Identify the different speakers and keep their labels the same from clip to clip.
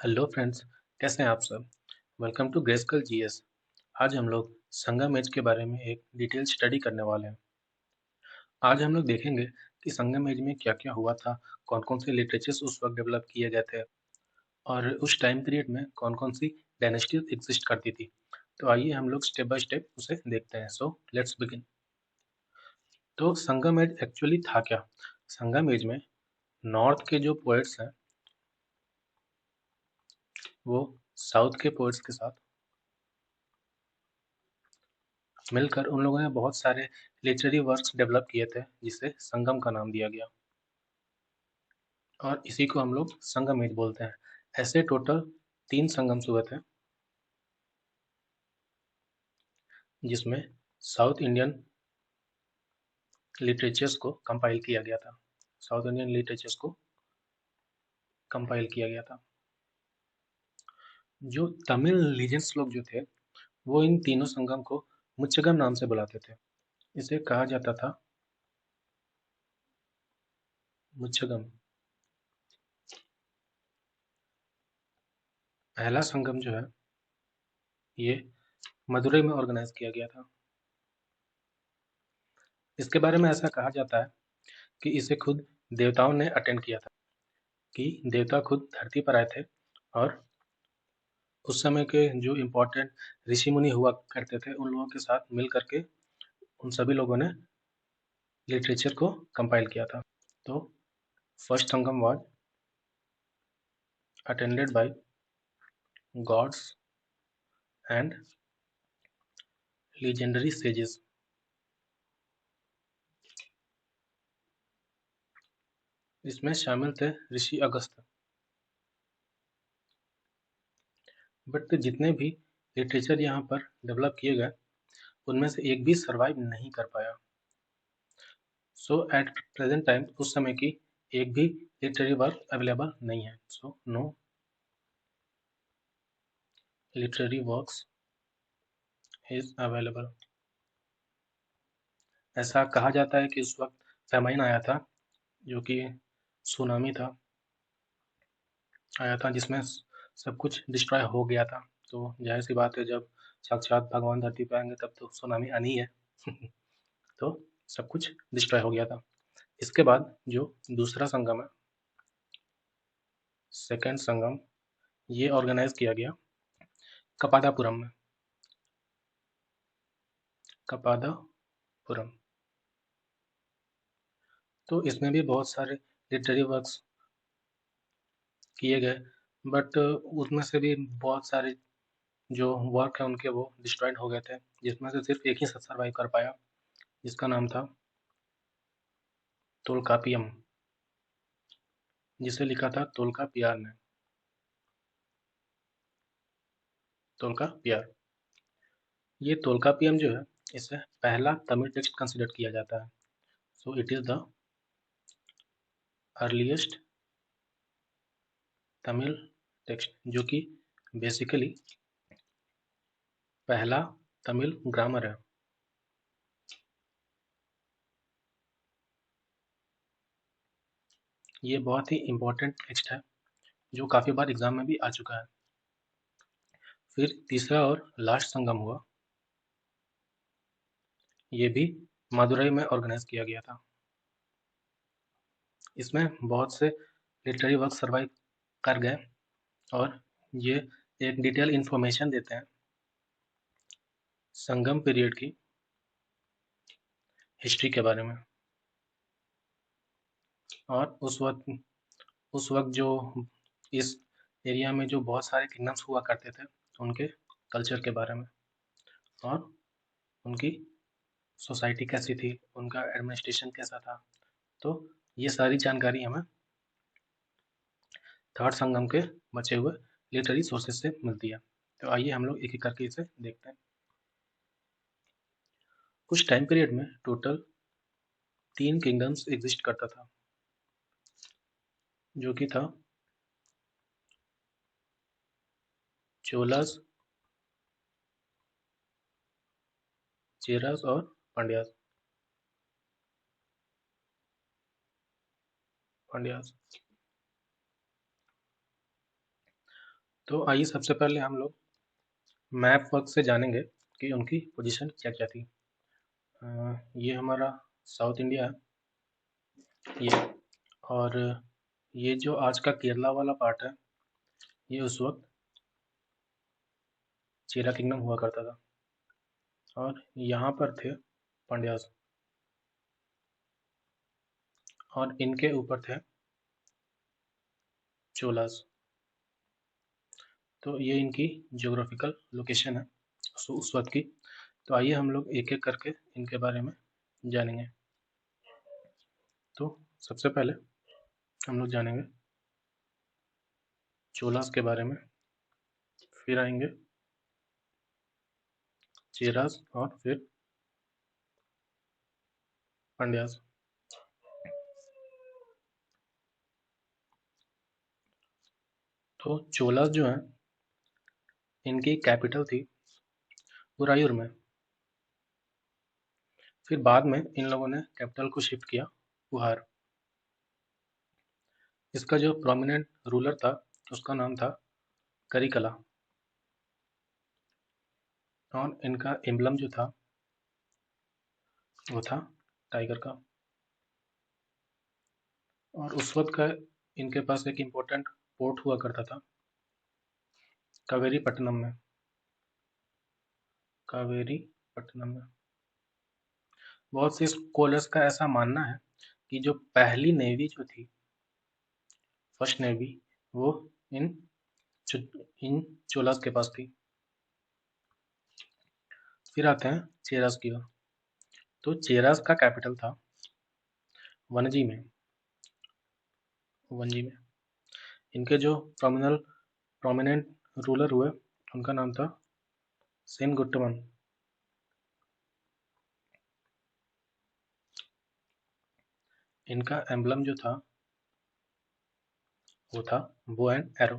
Speaker 1: Hello friends, कैसे हैं आप सब? Welcome to Grayscale GS. आज हम लोग संगम एज के बारे में एक डिटेल स्टडी करने वाले हैं। आज हम लोग देखेंगे कि संगम एज में क्या-क्या हुआ था, कौन-कौन से लिटरेचर्स उस वक्त डेवलप किए गए थे और उस टाइम पीरियड में कौन-कौन सी डायनेस्टीज एग्जिस्ट करती थी। तो आइए हम लोग स्टेप बाय स्टेप उसे देखते हैं। So let's begin. तो संगम एज एक्चुअली था क्या? संगम एज में नॉर्थ के जो पोएट्स हैं वो साउथ के पोएट्स के साथ मिलकर उन लोगों ने बहुत सारे लिटरेरी वर्क्स डेवलप किए थे जिसे संगम का नाम दिया गया और इसी को हम लोग संगम एज बोलते हैं। ऐसे टोटल 3 संगम्स हुए थे जिसमें साउथ इंडियन लिटरेचर्स को कंपाइल किया गया था। साउथ इंडियन लिटरेचर्स को कंपाइल किया गया था। जो तमिल लीजेंड्स लोग जो थे वो इन तीनों संगम को मुच्चगम नाम से बुलाते थे। इसे कहा जाता था मुच्चगम। पहला संगम जो है ये मदुरई में ऑर्गेनाइज किया गया था। इसके बारे में ऐसा कहा जाता है कि इसे खुद देवताओं ने अटेंड किया था, कि देवता खुद धरती पर आए थे और उस समय के जो इम्पोर्टेंट ऋषि मुनि हुआ करते थे उन लोगों के साथ मिल करके उन सभी लोगों ने लिटरेचर को कंपाइल किया था। तो first Sangam was attended by gods and legendary sages. इसमें शामिल थे ऋषि अगस्त्य। बट जितने भी लिटरेचर यहाँ पर डेवलप किए गए उनमें से एक भी सरवाइव नहीं कर पाया। सो एट प्रेजेंट टाइम उस समय की एक भी लिटरेरी वर्क अवेलेबल नहीं है। So no literary works is available. ऐसा कहा जाता है कि उस वक्त फेमाइन आया था, जो कि सुनामी था, आया था जिसमें सब कुछ डिस्ट्रॉय हो गया था। तो जाहिर सी बात है जब साक्षात भगवान धरती पे आएंगे तब तो सुनामी आनी ही है। तो सब कुछ डिस्ट्रॉय हो गया था। इसके बाद जो दूसरा संगम है, सेकेंड संगम, ये ऑर्गेनाइज किया गया कपादापुरम में। कपादापुरम। तो इसमें भी बहुत सारे लिटरेरी वर्क्स किए गए, बट उसमें से भी बहुत सारे जो वर्क है उनके वो डिस्ट्रॉयड हो गए थे, जिसमें से सिर्फ एक ही सर्वाइव कर पाया, जिसका नाम था तोलकापियम, जिसे लिखा था तोल्कापियार ने। तोल्कापियार। ये तोल्कापियम जो है इसे पहला तमिल टेक्स्ट कंसिडर किया जाता है। So it is the earliest Tamil text, जो कि बेसिकली पहला तमिल ग्रामर है। ये बहुत ही इम्पोर्टेंट टेक्स्ट है जो काफ़ी बार एग्जाम में भी आ चुका है। फिर तीसरा और लास्ट संगम हुआ, ये भी मदुरई में ऑर्गेनाइज किया गया था। इसमें बहुत से लिटरेरी वर्क सर्वाइव कर गए और ये एक डिटेल इन्फॉर्मेशन देते हैं संगम पीरियड की हिस्ट्री के बारे में और उस वक्त जो इस एरिया में जो बहुत सारे किंगडम्स हुआ करते थे उनके कल्चर के बारे में और उनकी सोसाइटी कैसी थी, उनका एडमिनिस्ट्रेशन कैसा था। तो ये सारी जानकारी हमें थर्ड संगम के बचे हुए लिटरेरी सोर्सेज से मिलती है। तो आइए हम लोग एक एक करके इसे देखते हैं। कुछ टाइम पीरियड में टोटल 3 किंगडम्स एग्जिस्ट करता था, जो कि था चोलास, चेरास और पांड्यास। पांड्यास। तो आइए सबसे पहले हम लोग मैप वर्क से जानेंगे कि उनकी पोजीशन क्या क्या थी। ये हमारा साउथ इंडिया है ये, और ये जो आज का केरला वाला पार्ट है ये उस वक्त चेरा किंगडम हुआ करता था, और यहाँ पर थे पांड्यास और इनके ऊपर थे चोलास। तो ये इनकी ज्योग्राफिकल लोकेशन है उस वक्त की। तो आइए हम लोग एक एक करके इनके बारे में जानेंगे। तो सबसे पहले हम लोग जानेंगे चोलास के बारे में, फिर आएंगे चेरास और फिर पांड्यास। तो चोलास जो है इनकी कैपिटल थी गुरायूर में। फिर बाद में इन लोगों ने कैपिटल को शिफ्ट किया कुहार। इसका जो प्रोमिनेंट रूलर था उसका नाम था करिकला, और इनका एम्बलम जो था वो था टाइगर का। और उस वक्त का इनके पास एक इम्पोर्टेंट पोर्ट हुआ करता था कावेरी पट्टनम में। कावेरी पट्टनम में बहुत से स्कॉलर्स का ऐसा मानना है कि जो पहली नेवी जो थी, फर्स्ट नेवी, वो इन इन चोलास के पास थी। फिर आते हैं चेरास की ओर। तो चेरास का कैपिटल था वनजी में। वनजी में इनके जो प्रोमिनेंट रूलर हुए उनका नाम था सेनगुट्टवन। इनका एम्बलम जो था वो था bow and arrow.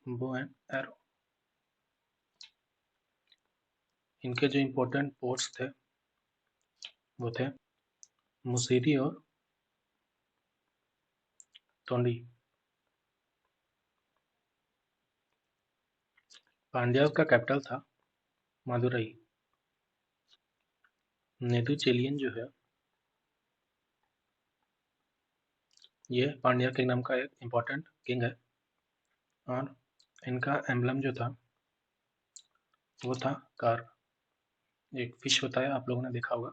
Speaker 1: Bow and arrow. इनके जो इम्पोर्टेंट पोर्ट्स थे वो थे मुसीरी और तोंडी। पांड्यास का कैपिटल था मदुरई। नेदुचेलियन जो है ये पांड्या किंगडम का एक इम्पोर्टेंट किंग है, और इनका एम्बलम जो था वो था कार। एक फिश होता है, आप लोगों ने देखा होगा।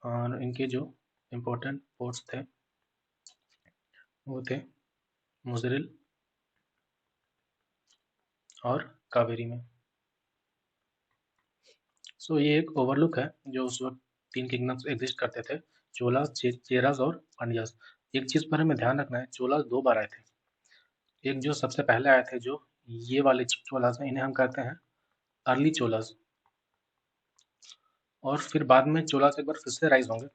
Speaker 1: और इनके जो इम्पोर्टेंट पोर्ट्स थे वो थे मुजरिल और कावेरी में। सो ये एक ओवरलुक है जो उस वक्त तीन किंगडम्स एग्जिस्ट करते थे, चोलास, चेरास और पांड्यास। एक चीज पर हमें ध्यान रखना है, चोलास दो बार आए थे। एक जो सबसे पहले आए थे, जो ये वाले चोलास हैं, इन्हें हम कहते हैं अर्ली चोलास। और फिर बाद में चोलास एक बार फिर से राइज होंगे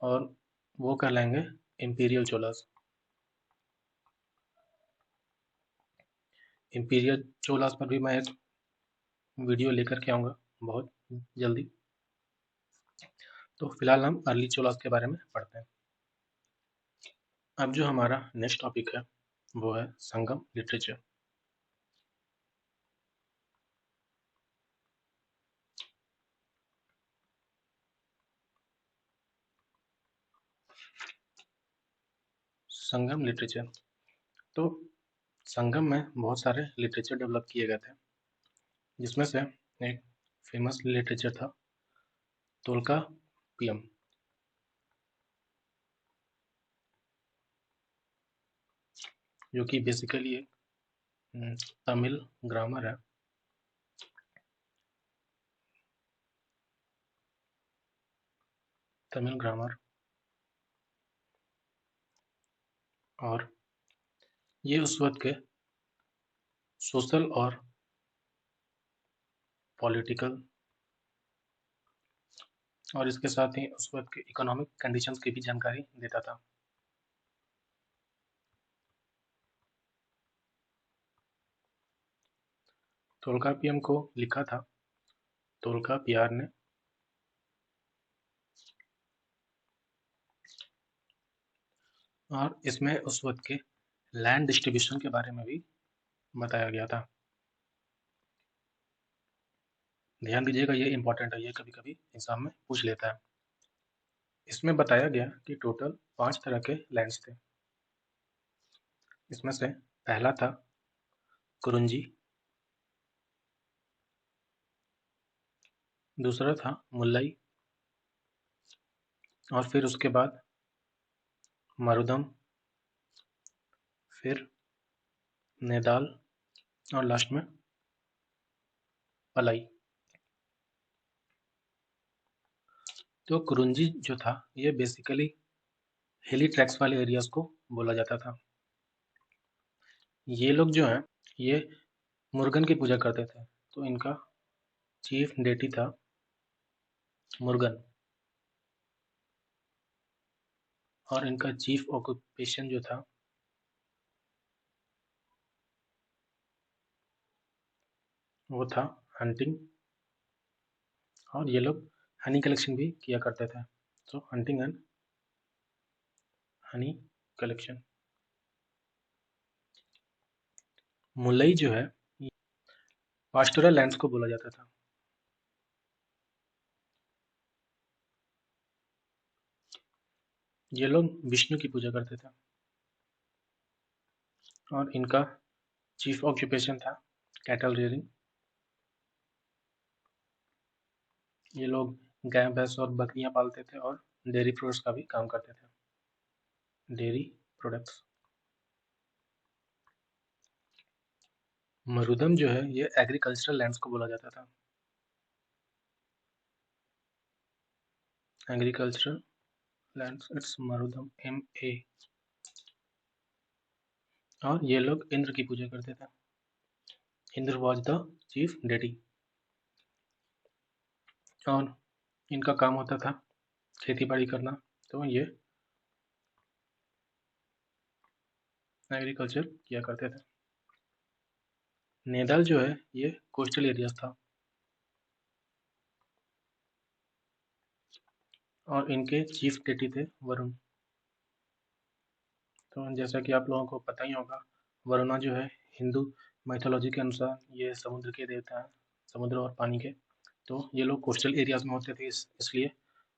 Speaker 1: और वो कहलाएंगे इंपीरियल चोलास। इंपीरियल चोलास पर भी मैं एक वीडियो लेकर के आऊँगा बहुत जल्दी। तो फिलहाल हम अर्ली चोलास के बारे में पढ़ते हैं। अब जो हमारा नेक्स्ट टॉपिक है वो है संगम लिटरेचर। संगम लिटरेचर। तो संगम में बहुत सारे लिटरेचर डेवलप किए गए थे, जिसमें से एक फेमस लिटरेचर था तोल्कापियम, जो कि बेसिकली एक तमिल ग्रामर है। तमिल ग्रामर। और ये उस वक्त के सोशल और पॉलिटिकल और इसके साथ ही उस वक्त के इकोनॉमिक कंडीशंस की भी जानकारी देता था। तोल्कापियम को लिखा था तोल्कापियार ने, और इसमें उस वक्त के लैंड डिस्ट्रीब्यूशन के बारे में भी बताया गया था। ध्यान दीजिएगा, ये इंपॉर्टेंट है, ये कभी कभी एग्जाम में पूछ लेता है। इसमें बताया गया कि टोटल 5 तरह के लैंड्स थे। इसमें से पहला था कुरुंजी, दूसरा था मुल्लई, और फिर उसके बाद मरुदम, फिर नेदाल, और लास्ट में पलाई। तो कुरुंजी जो था ये बेसिकली हिली ट्रैक्स वाले एरियाज को बोला जाता था। ये लोग जो हैं ये मुर्गन की पूजा करते थे, तो इनका चीफ डेटी था मुर्गन, और इनका चीफ ऑक्यूपेशन जो था वो था हंटिंग, और ये लोग हनी कलेक्शन भी किया करते थे। तो हंटिंग एंड हनी कलेक्शन। मुलई जो है पास्टोरल लैंड्स को बोला जाता था। ये लोग विष्णु की पूजा करते थे, और इनका चीफ ऑक्यूपेशन था कैटल रेयरिंग। ये लोग गाय भैंस और बकरियां पालते थे और डेयरी प्रोडक्ट्स का भी काम करते थे। Dairy products. मरुदम जो है ये एग्रीकल्चरल लैंड्स को बोला जाता था। Agricultural lands, it's Marudam, MA। और ये लोग इंद्र की पूजा करते थे। Indra was the chief deity, और इनका काम होता था खेती बाड़ी करना, तो ये एग्रीकल्चर किया करते थे। नेदल जो है ये कोस्टल एरिया था, और इनके चीफ डेटी थे वरुण। तो जैसा कि आप लोगों को पता ही होगा, वरुणा जो है हिंदू माइथोलॉजी के अनुसार ये समुद्र के देवता हैं, समुद्र और पानी के। तो ये लोग कोस्टल एरियाज में होते थे, इसलिए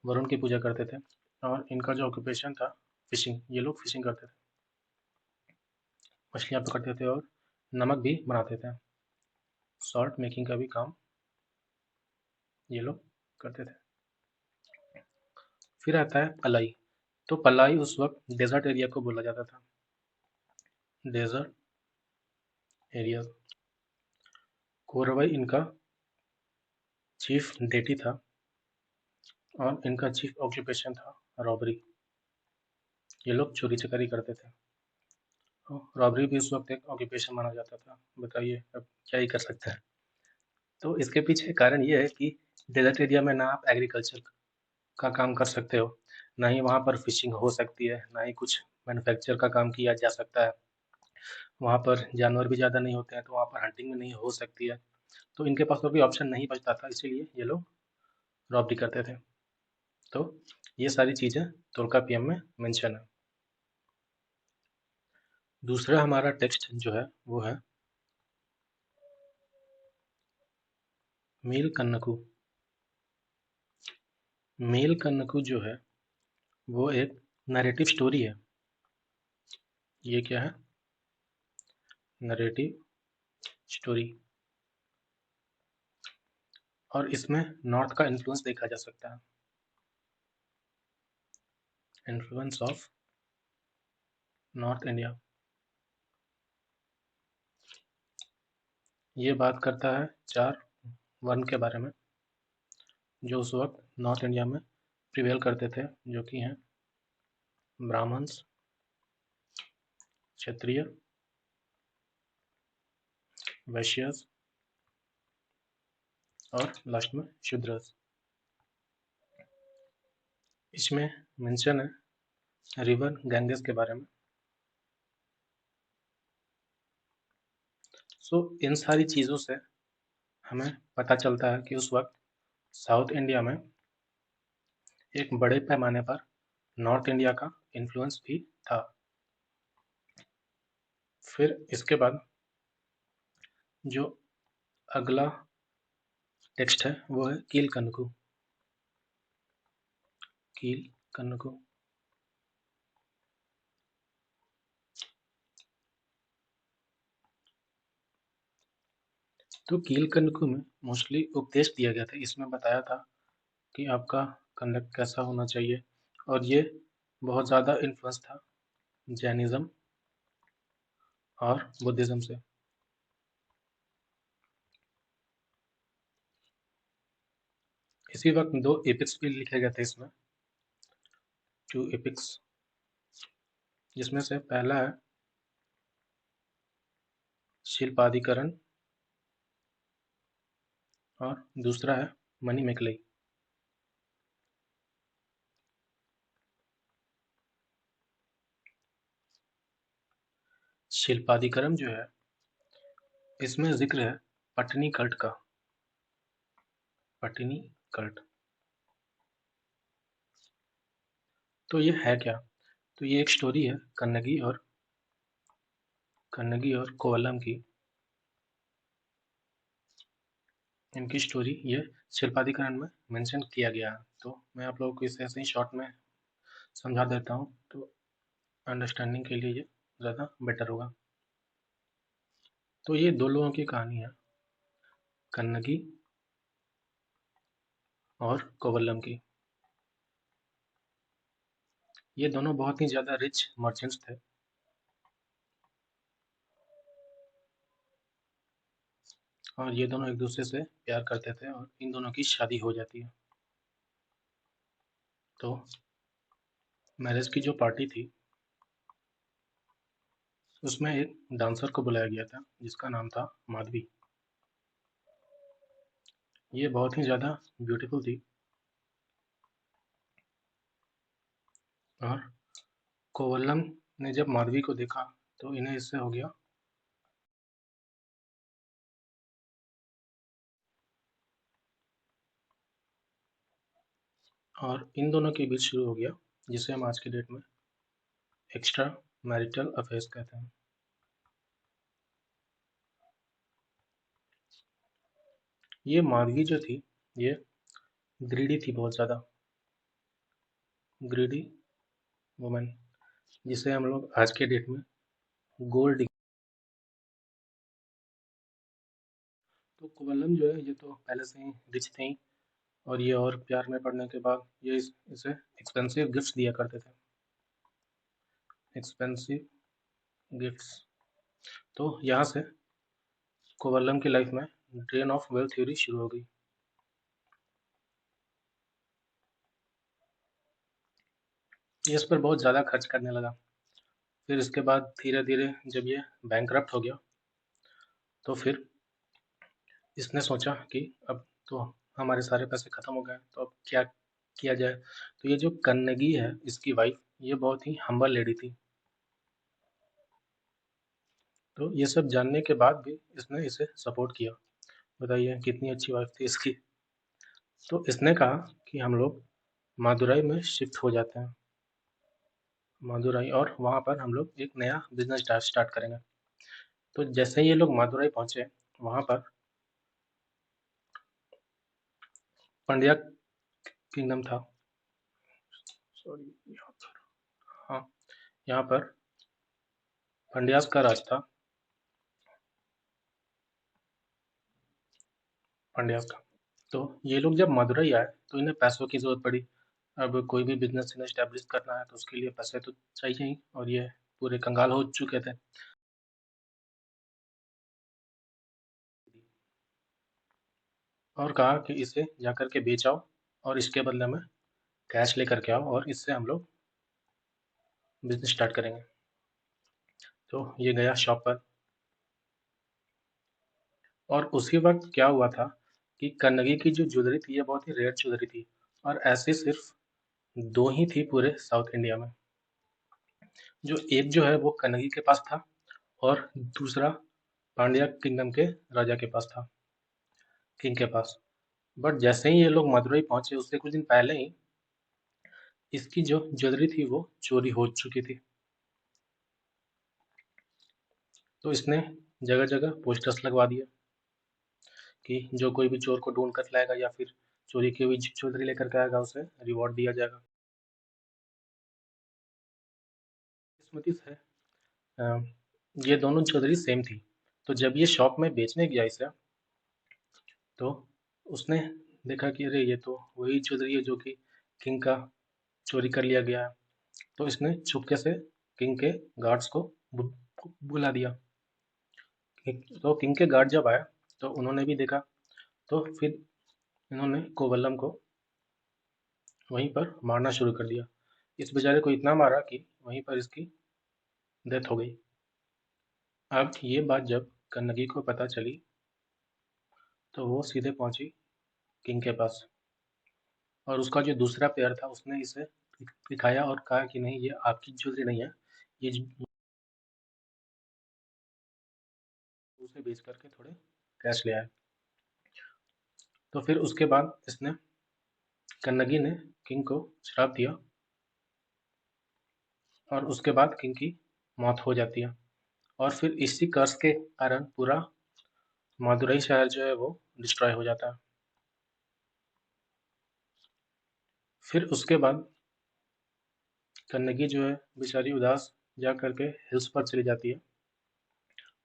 Speaker 1: वरुण की पूजा करते थे। और इनका जो ऑक्यूपेशन था फिशिंग, ये लोग फिशिंग करते थे, मछलियाँ पकड़ते थे और नमक भी बनाते थे। सॉल्ट मेकिंग का भी काम ये लोग करते थे। फिर आता है पलाई। तो पलाई उस वक्त डेजर्ट एरिया को बोला जाता था, डेजर्ट एरिया। कोरवई इनका चीफ डेटी था, और इनका चीफ ऑक्यूपेशन था रॉबरी। ये लोग चोरी चकारी करते थे। रॉबरी भी उस वक्त एक ऑक्यूपेशन माना जाता था। बताइए अब क्या ही कर सकते हैं। तो इसके पीछे कारण ये है कि डेजर्ट एरिया में ना आप एग्रीकल्चर का काम कर सकते हो, ना ही वहाँ पर फिशिंग हो सकती है, ना ही कुछ मैन्युफैक्चर का काम किया जा सकता है। वहाँ पर जानवर भी ज़्यादा नहीं होते हैं, तो वहाँ पर हंटिंग भी नहीं हो सकती है। तो इनके पास और भी ऑप्शन नहीं बचता था, इसीलिए ये लोग रॉबरी करते थे। तो ये सारी चीज़ें तोल्कापियम में मेंशन है। दूसरा हमारा टेक्स्ट जो है वो है मील कन्नकू। मील कन्नकू जो है वो एक नैरेटिव स्टोरी है। ये क्या है? Narrative story. और इसमें नॉर्थ का इन्फ्लुएंस देखा जा सकता है, इन्फ्लुएंस ऑफ नॉर्थ इंडिया। ये बात करता है 4 वर्ण के बारे में जो उस वक्त नॉर्थ इंडिया में प्रिवेल करते थे, जो कि हैं ब्राह्मण्स, क्षत्रिय, वैश्यस, और लास्ट में शूद्रस। इसमें मेंशन है रिवर गैंजेस के बारे में। सो इन सारी चीज़ों से हमें पता चलता है कि उस वक्त साउथ इंडिया में एक बड़े पैमाने पर नॉर्थ इंडिया का इन्फ्लुएंस भी था। फिर इसके बाद जो अगला टेक्स्ट है वो है कीलकनकु। कीलकनकु तो कीलकनकु में मोस्टली उपदेश दिया गया था। इसमें बताया था कि आपका कंडक्ट कैसा होना चाहिए, और ये बहुत ज़्यादा इन्फ्लुएंस था जैनिज्म और बुद्धिज्म से। इसी वक्त दो एपिक्स भी लिखे गए थे इसमें, 2 एपिक्स, जिसमें से पहला है शिल्पाधिकरण और दूसरा है मणिमेखलाई। शिल्पाधिकरण जो है इसमें जिक्र है पटनी कल्ट का। पटनी कल्ट तो ये है क्या? तो ये एक स्टोरी है कन्नगी और कोवलम की। इनकी स्टोरी ये शिल्पाधिकरण में मेंशन किया गया है। तो मैं आप लोगों को इसे ऐसे ही शॉर्ट में समझा देता हूँ, तो अंडरस्टैंडिंग के लिए ये ज़्यादा बेटर होगा। तो ये दो लोगों की कहानी है, कन्नगी और कोवलम की। ये दोनों बहुत ही ज़्यादा रिच मर्चेंट्स थे, और ये दोनों एक दूसरे से प्यार करते थे, और इन दोनों की शादी हो जाती है। तो मैरिज की जो पार्टी थी उसमें एक डांसर को बुलाया गया था जिसका नाम था माधवी। ये बहुत ही ज़्यादा ब्यूटीफुल थी, और कोवलम ने जब माधवी को देखा तो इन्हें इससे हो गया। और इन दोनों के बीच शुरू हो गया जिसे हम आज के डेट में एक्स्ट्रा मैरिटल अफेयर्स कहते हैं। ये माधवी जो थी ये ग्रीडी थी, बहुत ज़्यादा ग्रीडी वुमन, जिसे हम लोग आज के डेट में गोल्ड। तो कोवलम जो है ये तो पहले से ही रिच थी, और ये और प्यार में पड़ने के बाद ये इसे एक्सपेंसिव गिफ्ट्स दिया करते थे, एक्सपेंसिव गिफ्ट्स। तो यहाँ से कोवलम की लाइफ में ड्रेन ऑफ वेल्थ थ्योरी शुरू हो गई। ये इस पर बहुत ज़्यादा खर्च करने लगा। फिर इसके बाद धीरे धीरे जब ये बैंकरप्ट हो गया तो फिर इसने सोचा कि अब तो हमारे सारे पैसे खत्म हो गए, तो अब क्या किया जाए। तो ये जो कन्नगी है इसकी वाइफ, ये बहुत ही हम्बल लेडी थी। तो ये सब जानने के बाद भी इसने इसे सपोर्ट किया। बताइए कितनी अच्छी वाइफ थी इसकी। तो इसने कहा कि हम लोग मादुराई में शिफ्ट हो जाते हैं, मादुराई, और वहाँ पर हम लोग एक नया बिजनेस स्टार्ट करेंगे। तो जैसे ही ये लोग मादुराई पहुँचे, वहाँ पर पंड्या किंगडम था। सॉरी, हाँ, यहाँ पर पंड्यास का राज था, पंड्यास का। तो ये लोग जब मदुरई आए तो इन्हें पैसों की जरूरत पड़ी। अब कोई भी बिजनेस इन्हें स्टैब्लिश करना है तो उसके लिए पैसे तो चाहिए ही, और ये पूरे कंगाल हो चुके थे। और कहा कि इसे जाकर के बेच आओ, और इसके बदले में कैश लेकर के आओ, और इससे हम लोग बिजनेस स्टार्ट करेंगे। तो ये गया शॉप पर, और उसी वक्त क्या हुआ था कि कन्नगी की जो ज्वेलरी थी ये बहुत ही रेयर ज्वेलरी थी, और ऐसी सिर्फ दो ही थी पूरे साउथ इंडिया में। जो एक जो है वो कन्नगी के पास था, और दूसरा पांड्या किंगडम के राजा के पास था, किंग के पास। बट जैसे ही ये लोग मदुरई पहुंचे उससे कुछ दिन पहले ही इसकी जो ज्वेलरी थी वो चोरी हो चुकी थी। तो इसने जगह जगह पोस्टर्स लगवा दिए कि जो कोई भी चोर को ढूंढ कर लाएगा या फिर चोरी की हुई ज्वेलरी लेकर के आएगा उसे रिवॉर्ड दिया जाएगा। किस्मती से ये दोनों ज्वेलरी सेम थी। तो जब ये शॉप में बेचने गया इसे, तो उसने देखा कि अरे ये तो वही ज्वेलरी है जो कि किंग का चोरी कर लिया गया है। तो इसने चुपके से किंग के गार्ड्स को बुला दिया। तो किंग के गार्ड जब आए तो उन्होंने भी देखा, तो फिर इन्होंने कोवल्लम को वहीं पर मारना शुरू कर दिया। इस बेचारे को इतना मारा कि वहीं पर इसकी डेथ हो गई। अब ये बात जब कन्नगी को पता चली तो वो सीधे पहुंची किंग के पास, और उसका जो दूसरा पेयर था उसने इसे दिखाया और कहा कि नहीं, ये आपकी ज्वेलरी नहीं है, ये उसे बेच करके थोड़े कैश ले आए। तो फिर उसके बाद इसने कन्नगी ने किंग को श्राप दिया और उसके बाद किंग की मौत हो जाती है। और फिर इसी कर्स के कारण पूरा मदुरई शहर जो है वो डिस्ट्रॉय हो जाता है। फिर उसके बाद कन्नगी जो है बेचारी उदास जा करके हिल्स पर चली जाती है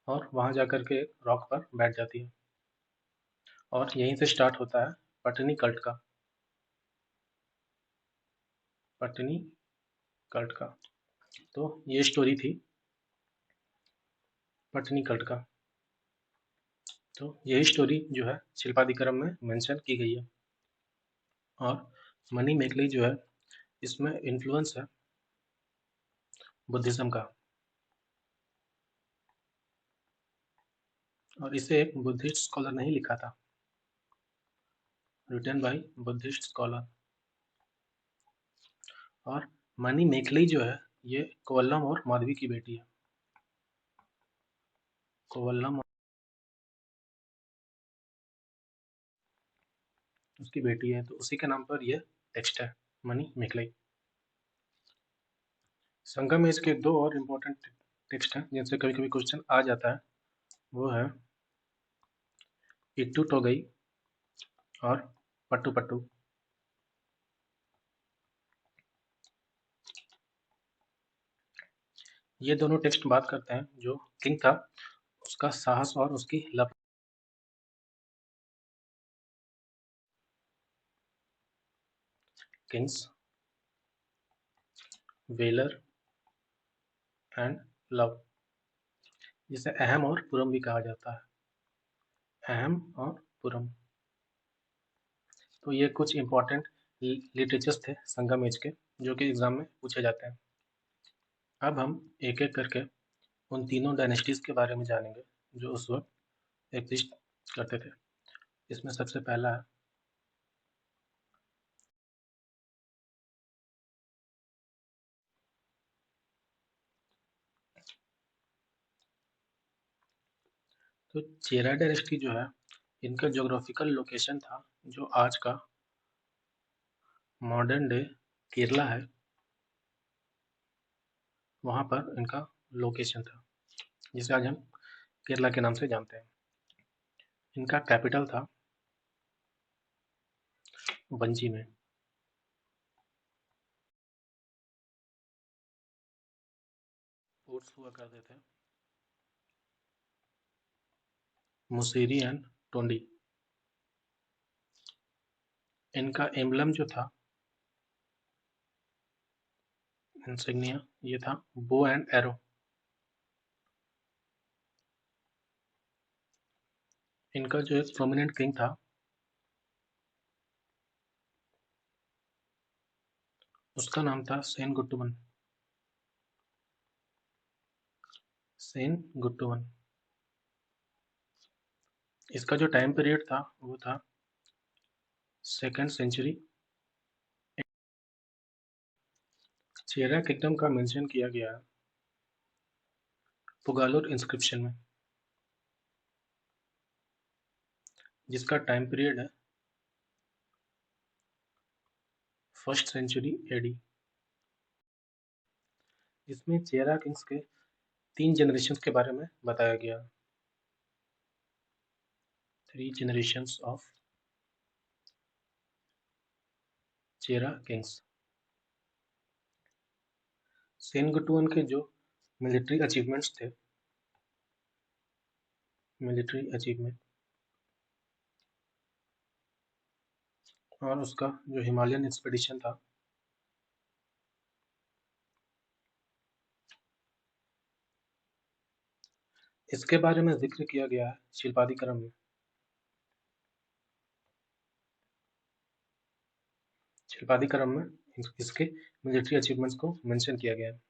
Speaker 1: और वहां जा करके एक रॉक पर बैठ जाती है। और यहीं से स्टार्ट होता है पटनी कल्ट का। पटनी कल्ट का। तो ये स्टोरी थी पटनी कल्ट का। तो यही स्टोरी जो है शिल्पादिक्रम में मेंशन की गई है। और मनी मेकली जो है इसमें इन्फ्लुएंस है बुद्धिज्म का, और इसे एक बुद्धिस्ट स्कॉलर ने ही लिखा था, रिटन बाय बुद्धिस्ट स्कॉलर। और मनी मेकली जो है ये कोवल्लम और माधवी की बेटी है। कोवल्लम उसकी बेटी है, तो उसी के नाम पर ये टेक्स्ट है, मनी मेकली। संगम एज के दो और इम्पोर्टेंट टेक्स्ट हैं जिनसे कभी कभी क्वेश्चन आ जाता है, वो है इट्टू टोगई और पट्टू पट्टू। ये दोनों टेक्स्ट बात करते हैं जो किंग था उसका साहस और उसकी love. King's valour and love, जिसे अहम और पुरम भी कहा जाता है। अहम और पुरम। तो ये कुछ इंपॉर्टेंट लिटरेचर्स थे संगम एज के जो कि एग्जाम में पूछे जाते हैं। अब हम एक एक करके उन तीनों डायनेस्टीज के बारे में जानेंगे जो उस वक्त एग्जिस्ट करते थे। इसमें सबसे पहला है तो चेरा डायनेस्टी जो है इनका ज्योग्राफिकल लोकेशन था जो आज का मॉडर्न डे केरला है, वहाँ पर इनका लोकेशन था जिसे आज हम केरला के नाम से जानते हैं। इनका कैपिटल था वंजी में। फोर्ट्स हुआ करते थे मुसेरी एंड टोंडी। इनका एम्बलम जो था इंसिग्निया, ये था बो एंड एरो। इनका जो एक प्रोमिनेंट किंग था उसका नाम था सेन गुट्टुमन। सेन गुट्टुमन। इसका जो टाइम पीरियड था वो था सेकेंड सेंचुरी। चेरा किंगडम का मेंशन किया गया है पुगालुर इंस्क्रिप्शन में, जिसका टाइम पीरियड है फर्स्ट सेंचुरी एडी। इसमें चेरा किंग्स के 3 जनरेशंस के बारे में बताया गया। 3 generations of चेरा किंग्स। सेनगुटुअन के जो मिलिट्री अचीवमेंट्स थे, मिलिट्री अचीवमेंट, और उसका जो हिमालयन एक्सपेडिशन था, इसके बारे में जिक्र किया गया है शिल्पादिक्रम में। शिल्पादिक्रम में इसके मिलिट्री अचीवमेंट्स को मेंशन किया गया है।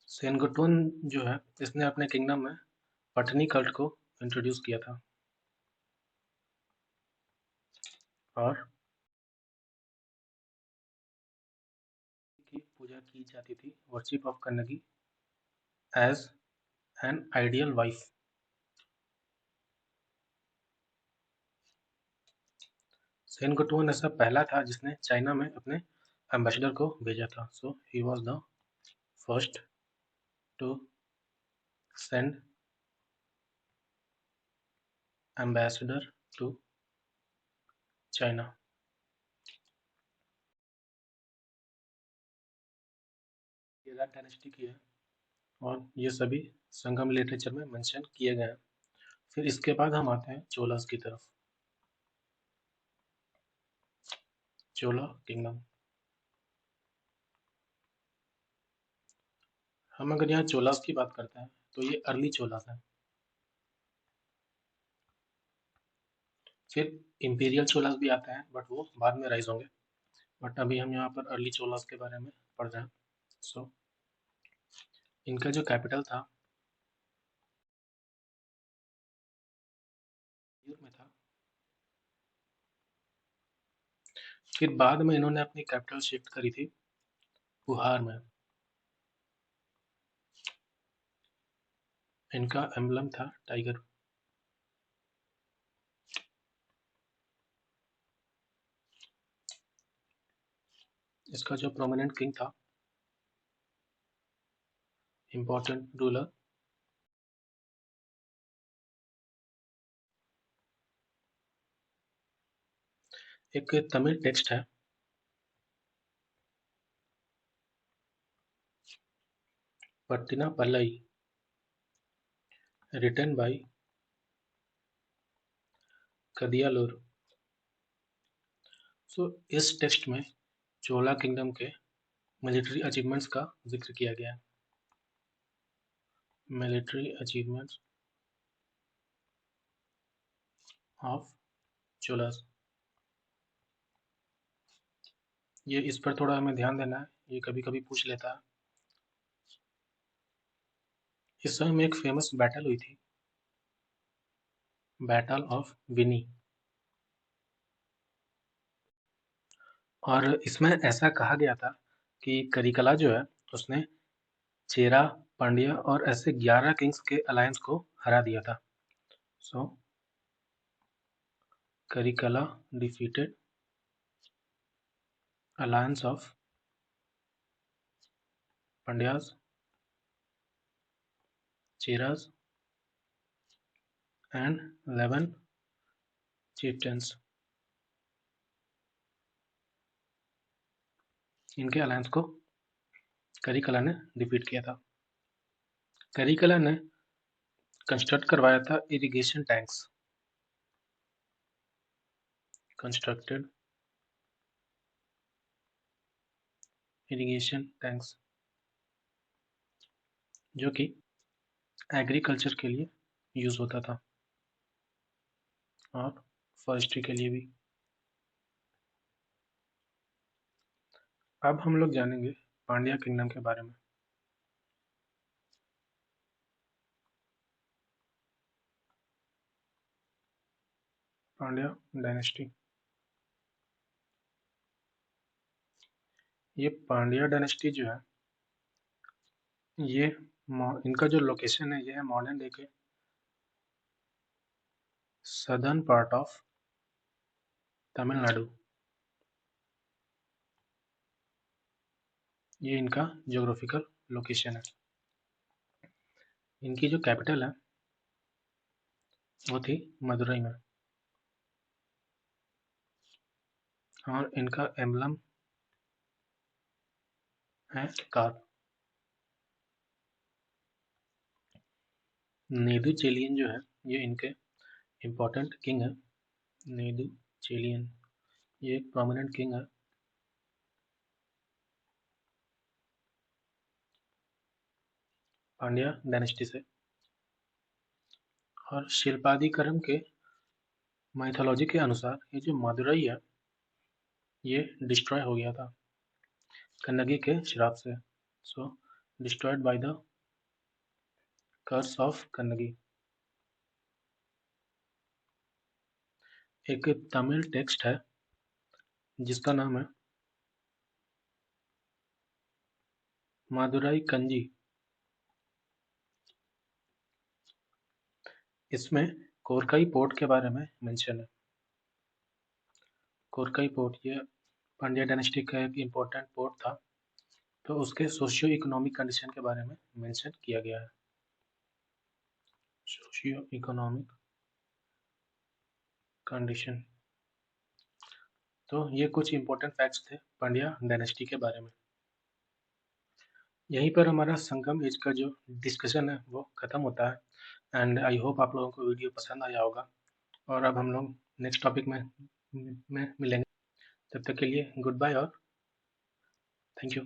Speaker 1: सेनगुटुअन जो है, इसने अपने किंगडम में पटनी कल्ट को इंट्रोड्यूस किया था और की पूजा की जाती थी, worship of Kannagi as an ideal wife. Senguttuvan ऐसा पहला था जिसने चाइना में अपने एम्बेसडर को भेजा था। So he was the first to send ambassador to China. ये डायनेस्टी की है और ये सभी संगम लिटरेचर में मेंशन किए गए हैं। फिर इसके बाद हम आते हैं चोलास की तरफ। चोला किंगडम। हम अगर यहाँ चोलास की बात करते हैं तो ये अर्ली चोलास है। फिर इंपीरियल चोलास भी आते हैं, बट वो बाद में राइज होंगे। बट अभी हम यहाँ पर अर्ली चोलास के बारे में पढ़ रहे हैं। सो इनका जो कैपिटल था में था। फिर बाद में इन्होंने अपनी कैपिटल शिफ्ट करी थी पुहार में। इनका एम्बलम था टाइगर। इसका जो प्रोमिनेंट किंग था, इम्पोर्टेंट रूलर, एक तमिल टेक्स्ट है पट्टिना पल्लई, रिटन बाय कदियालूर। सो इस टेक्स्ट में चोला किंगडम के मिलिट्री अचीवमेंट्स का जिक्र किया गया है। Military achievements of Cholas. ये इस पर थोड़ा हमें ध्यान देना है, ये कभी कभी पूछ लेता है। इस समय में एक फेमस बैटल हुई थी, बैटल ऑफ विनी। और इसमें ऐसा कहा गया था कि करिकला जो है उसने चेरा, पांड्या और ऐसे 11 किंग्स के अलायंस को हरा दिया था। So Karikala defeated alliance of Pandyas, Cheras and 11 chieftains। इनके अलायंस को करिकला ने डिफीट किया था। करिकला ने कंस्ट्रक्ट करवाया था irrigation tanks, constructed irrigation tanks, जो कि एग्रीकल्चर के लिए यूज होता था और फॉरेस्ट्री के लिए भी। अब हम लोग जानेंगे पांड्या किंगडम के बारे में। पांड्या डायनेस्टी। ये पांड्या डायनेस्टी जो है, ये इनका जो लोकेशन है, ये है मॉडर्न डे के सदर्न पार्ट ऑफ तमिलनाडु। ये इनका ज्योग्राफिकल लोकेशन है। इनकी जो कैपिटल है वो थी मदुरई में, और इनका एम्बलम है कार। नेदुचेलियन जो है ये इनके इम्पोर्टेंट किंग है। नेदुचेलियन ये एक प्रोमिनेंट किंग है। पांड्या डायनेस्टी से। और शिल्पादिकरम के माइथोलॉजी के अनुसार ये जो मदुरई है ये डिस्ट्रॉय हो गया था कन्नगी के श्राप से। So destroyed by the curse of Kannagi. एक तमिल टेक्स्ट है जिसका नाम है मादुराई कंजी। इसमें कोरकाई पोर्ट के बारे में मेंशन है। कोरकाई पोर्ट ये पांड्या डायनेस्टी का एक इम्पोर्टेंट पोर्ट था, तो उसके सोशियो इकोनॉमिक कंडीशन के बारे में मेंशन किया गया है। Socio economic condition. तो ये कुछ इम्पोर्टेंट फैक्ट्स थे पांड्या डायनेस्टी के बारे में। यहीं पर हमारा संगम एज का जो डिस्कशन है वो ख़त्म होता है। एंड आई होप आप लोगों को वीडियो पसंद आया होगा। और अब हम लोग नेक्स्ट टॉपिक में मिलेंगे। तब तक के लिए गुड बाय और थैंक यू।